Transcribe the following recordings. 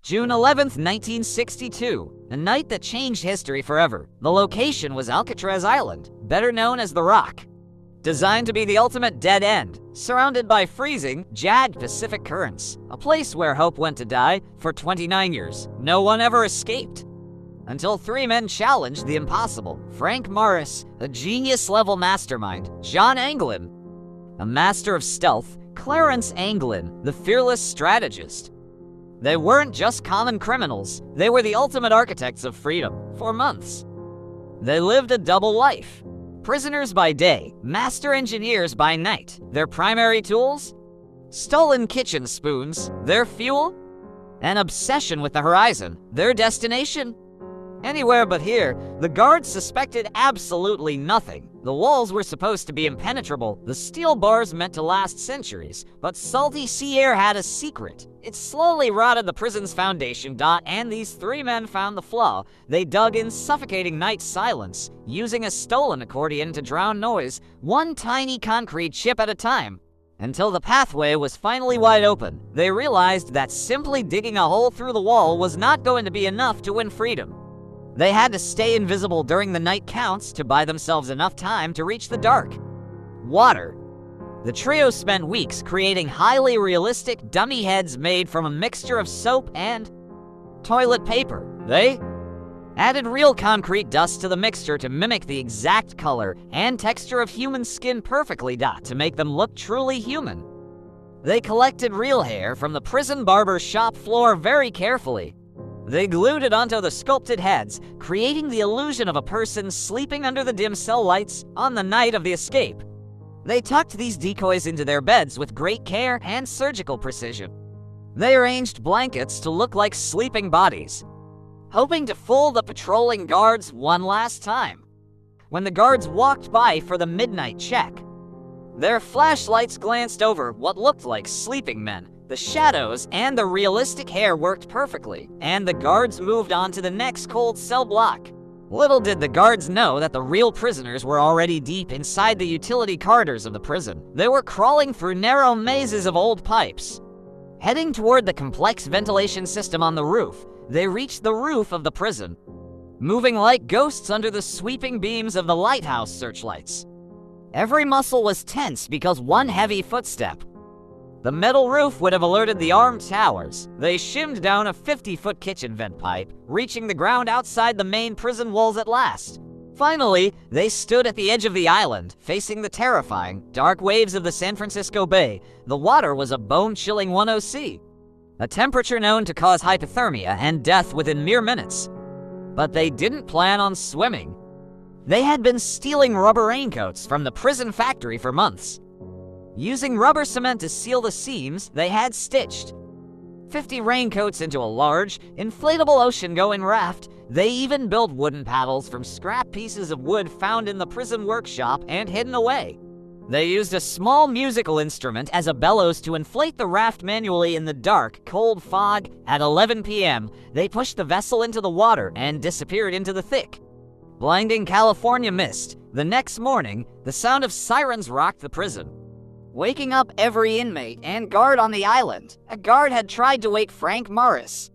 June 11th, 1962, a night that changed history forever. The location was Alcatraz Island, better known as The Rock. Designed to be the ultimate dead end, surrounded by freezing, jagged Pacific currents, a place where hope went to die. For 29 years, no one ever escaped. Until three men challenged the impossible: Frank Morris, a genius-level mastermind; John Anglin, a master of stealth; Clarence Anglin, the fearless strategist. They weren't just common criminals, they were the ultimate architects of freedom. For months, they lived a double life. Prisoners by day, master engineers by night. Their primary tools? Stolen kitchen spoons. Their fuel? An obsession with the horizon. Their destination? Anywhere but here. The guards suspected absolutely nothing. The walls were supposed to be impenetrable, the steel bars meant to last centuries, but salty sea air had a secret. It slowly rotted the prison's foundation, and these three men found the flaw. They dug in suffocating night silence, using a stolen accordion to drown noise, one tiny concrete chip at a time, until the pathway was finally wide open. They realized that simply digging a hole through the wall was not going to be enough to win freedom. They had to stay invisible during the night counts to buy themselves enough time to reach the dark. Water. The trio spent weeks creating highly realistic dummy heads made from a mixture of soap and toilet paper. They added real concrete dust to the mixture to mimic the exact color and texture of human skin perfectly, to make them look truly human. They collected real hair from the prison barber shop floor very carefully. They glued it onto the sculpted heads, creating the illusion of a person sleeping under the dim cell lights on the night of the escape. They tucked these decoys into their beds with great care and surgical precision. They arranged blankets to look like sleeping bodies, hoping to fool the patrolling guards one last time. When the guards walked by for the midnight check, their flashlights glanced over what looked like sleeping men. The shadows and the realistic hair worked perfectly, and the guards moved on to the next cold cell block. Little did the guards know that the real prisoners were already deep inside the utility corridors of the prison. They were crawling through narrow mazes of old pipes. Heading toward the complex ventilation system on the roof, they reached the roof of the prison, moving like ghosts under the sweeping beams of the lighthouse searchlights. Every muscle was tense because one heavy footstep. The metal roof would have alerted the armed towers. They shimmed down a 50-foot kitchen vent pipe, reaching the ground outside the main prison walls at last. Finally, they stood at the edge of the island, facing the terrifying, dark waves of the San Francisco Bay. The water was a bone-chilling 10 C, a temperature known to cause hypothermia and death within mere minutes. But they didn't plan on swimming. They had been stealing rubber raincoats from the prison factory for months. Using rubber cement to seal the seams, they had stitched 50 raincoats into a large, inflatable ocean-going raft. They even built wooden paddles from scrap pieces of wood found in the prison workshop and hidden away. They used a small musical instrument as a bellows to inflate the raft manually in the dark, cold fog. At 11 p.m., they pushed the vessel into the water and disappeared into the thick, blinding California mist. The next morning, the sound of sirens rocked the prison, waking up every inmate and guard on the island. A guard had tried to wake Frank Morris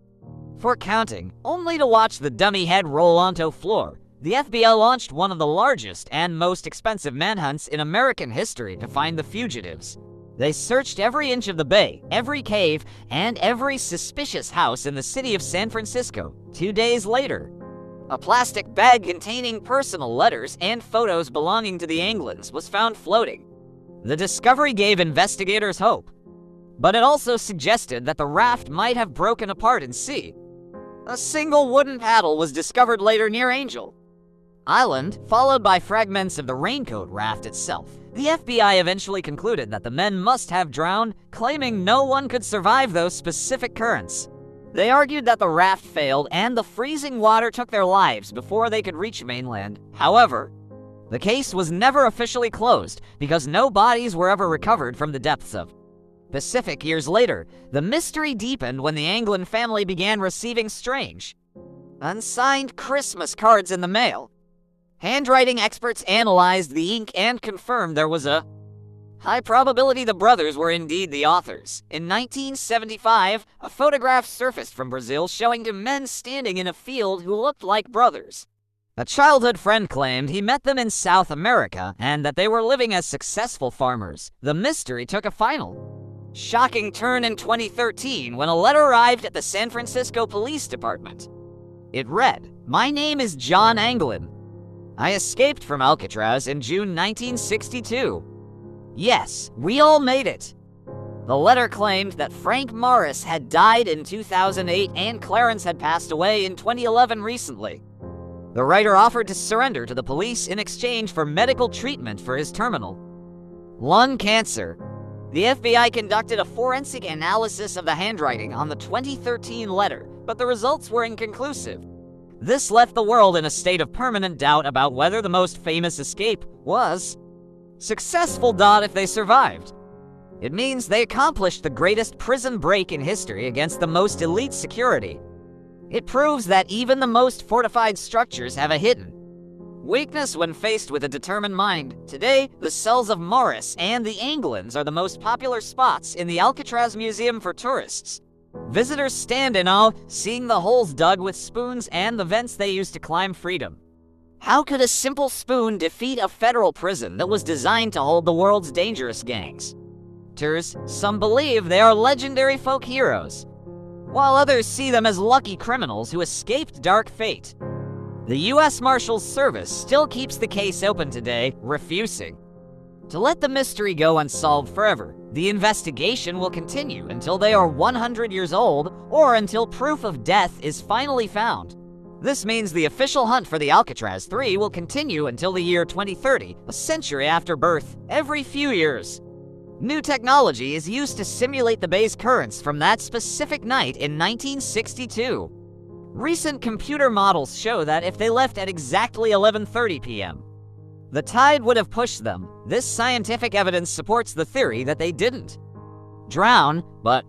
for counting, only to watch the dummy head roll onto the floor. The FBI launched one of the largest and most expensive manhunts in American history to find the fugitives. They searched every inch of the bay, every cave, and every suspicious house in the city of San Francisco. 2 days later, a plastic bag containing personal letters and photos belonging to the Anglins was found floating. The discovery gave investigators hope, but it also suggested that the raft might have broken apart in sea. A single wooden paddle was discovered later near Angel Island, followed by fragments of the raincoat raft itself. The FBI eventually concluded that the men must have drowned, claiming no one could survive those specific currents. They argued that the raft failed and the freezing water took their lives before they could reach mainland. However, the case was never officially closed because no bodies were ever recovered from the depths of Pacific. Years later, the mystery deepened when the Anglin family began receiving strange, unsigned Christmas cards in the mail. Handwriting experts analyzed the ink and confirmed there was a High probability the brothers were indeed the authors. In 1975, a photograph surfaced from Brazil showing two men standing in a field who looked like brothers. A childhood friend claimed he met them in South America and that they were living as successful farmers. The mystery took a final, shocking turn in 2013 when a letter arrived at the San Francisco Police Department. It read, "My name is John Anglin. I escaped from Alcatraz in June 1962. Yes, we all made it." The letter claimed that Frank Morris had died in 2008 and Clarence had passed away in 2011 recently. The writer offered to surrender to the police in exchange for medical treatment for his terminal lung cancer. The FBI conducted a forensic analysis of the handwriting on the 2013 letter, but the results were inconclusive. This left the world in a state of permanent doubt about whether the most famous escape was successful. If they survived, it means they accomplished the greatest prison break in history against the most elite security. It proves that even the most fortified structures have a hidden weakness when faced with a determined mind. Today, the cells of Morris and the Anglins are the most popular spots in the Alcatraz Museum for tourists. Visitors stand in awe, seeing the holes dug with spoons and the vents they used to climb freedom. How could a simple spoon defeat a federal prison that was designed to hold the world's dangerous gangs? Some believe they are legendary folk heroes, while others see them as lucky criminals who escaped dark fate. The U.S. Marshals Service still keeps the case open today, refusing to let the mystery go unsolved forever. The investigation will continue until they are 100 years old or until proof of death is finally found. This means the official hunt for the Alcatraz Three will continue until the year 2030, a century after birth. Every few years, new technology is used to simulate the bay's currents from that specific night in 1962. Recent computer models show that if they left at exactly 11:30 p.m., the tide would have pushed them. This scientific evidence supports the theory that they didn't drown, but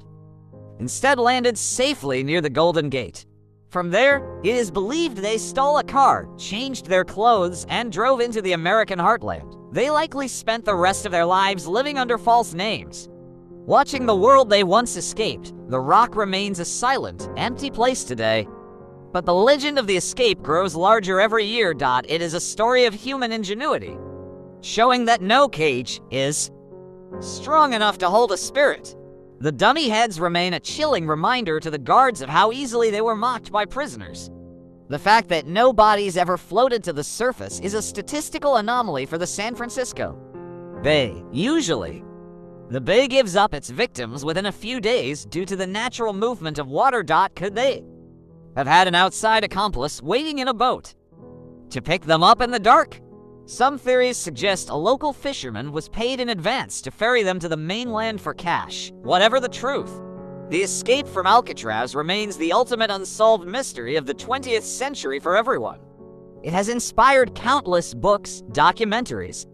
instead landed safely near the Golden Gate. From there, it is believed they stole a car, changed their clothes, and drove into the American heartland. They likely spent the rest of their lives living under false names, watching the world they once escaped. The rock remains a silent, empty place today. But the legend of the escape grows larger every year. It is a story of human ingenuity, showing that no cage is strong enough to hold a spirit. The dummy heads remain a chilling reminder to the guards of how easily they were mocked by prisoners. The fact that no bodies ever floated to the surface is a statistical anomaly for the San Francisco Bay. Usually, the bay gives up its victims within a few days due to the natural movement of water. Could they have had an outside accomplice waiting in a boat to pick them up in the dark? Some theories suggest a local fisherman was paid in advance to ferry them to the mainland for cash. Whatever the truth, the escape from Alcatraz remains the ultimate unsolved mystery of the 20th century for everyone. It has inspired countless books, documentaries,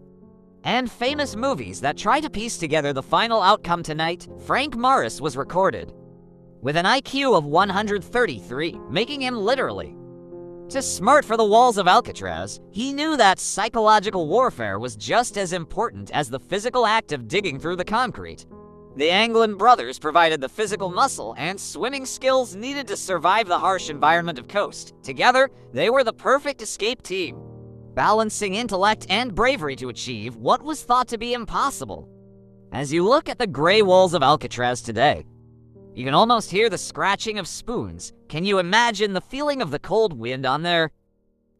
and famous movies that try to piece together the final outcome. Tonight, Frank Morris was recorded with an IQ of 133, making him literally too smart for the walls of Alcatraz. He knew that psychological warfare was just as important as the physical act of digging through the concrete. The Anglin brothers provided the physical muscle and swimming skills needed to survive the harsh environment of coast. Together, they were the perfect escape team, balancing intellect and bravery to achieve what was thought to be impossible. As you look at the gray walls of Alcatraz today, you can almost hear the scratching of spoons. Can you imagine the feeling of the cold wind on their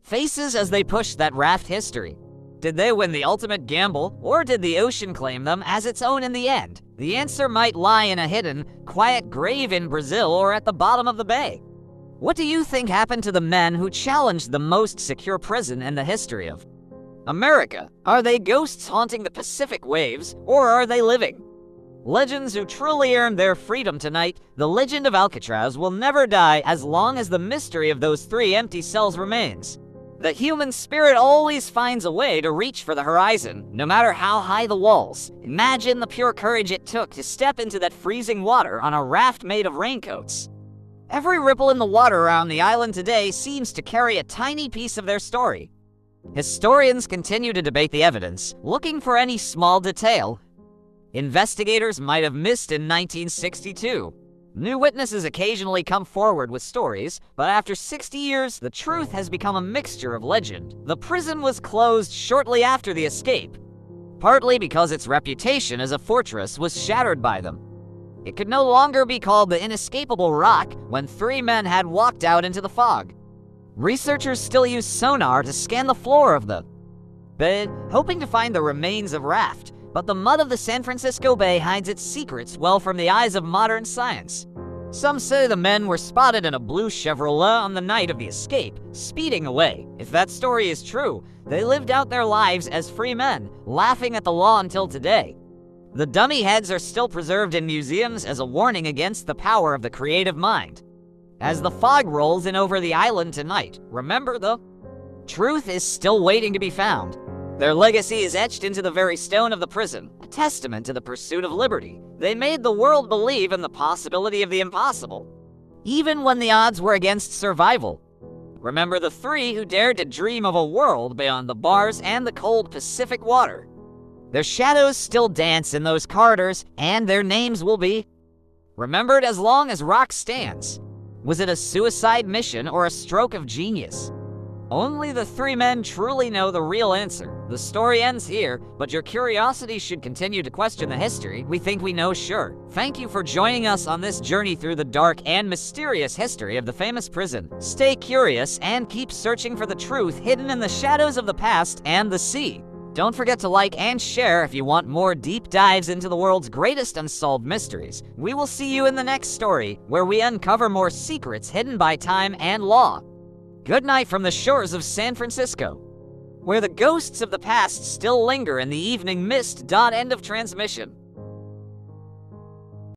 faces as they pushed that raft history? Did they win the ultimate gamble, or did the ocean claim them as its own in the end? The answer might lie in a hidden, quiet grave in Brazil or at the bottom of the bay. What do you think happened to the men who challenged the most secure prison in the history of America? Are they ghosts haunting the Pacific waves, or are they living legends who truly earned their freedom tonight? The legend of Alcatraz will never die as long as the mystery of those 3 empty cells remains. The human spirit always finds a way to reach for the horizon, no matter how high the walls. Imagine the pure courage it took to step into that freezing water on a raft made of raincoats. Every ripple in the water around the island today seems to carry a tiny piece of their story. Historians continue to debate the evidence, looking for any small detail investigators might have missed in 1962. New witnesses occasionally come forward with stories, but after 60 years, the truth has become a mixture of legend. The prison was closed shortly after the escape, partly because its reputation as a fortress was shattered by them. It could no longer be called the Inescapable Rock when 3 men had walked out into the fog. Researchers still use sonar to scan the floor of the bed, hoping to find the remains of raft, but the mud of the San Francisco Bay hides its secrets well from the eyes of modern science. Some say the men were spotted in a blue Chevrolet on the night of the escape, speeding away. If that story is true, they lived out their lives as free men, laughing at the law until today. The dummy heads are still preserved in museums as a warning against the power of the creative mind. As the fog rolls in over the island tonight, remember the truth is still waiting to be found. Their legacy is etched into the very stone of the prison, a testament to the pursuit of liberty. They made the world believe in the possibility of the impossible, even when the odds were against survival. Remember the 3 who dared to dream of a world beyond the bars and the cold Pacific water. Their shadows still dance in those corridors, and their names will be remembered as long as rock stands. Was it a suicide mission or a stroke of genius? Only the 3 men truly know the real answer. The story ends here, but your curiosity should continue to question the history we think we know sure. Thank you for joining us on this journey through the dark and mysterious history of the famous prison. Stay curious and keep searching for the truth hidden in the shadows of the past and the sea. Don't forget to like and share if you want more deep dives into the world's greatest unsolved mysteries. We will see you in the next story, where we uncover more secrets hidden by time and law. Good night from the shores of San Francisco, where the ghosts of the past still linger in the evening mist. End of transmission.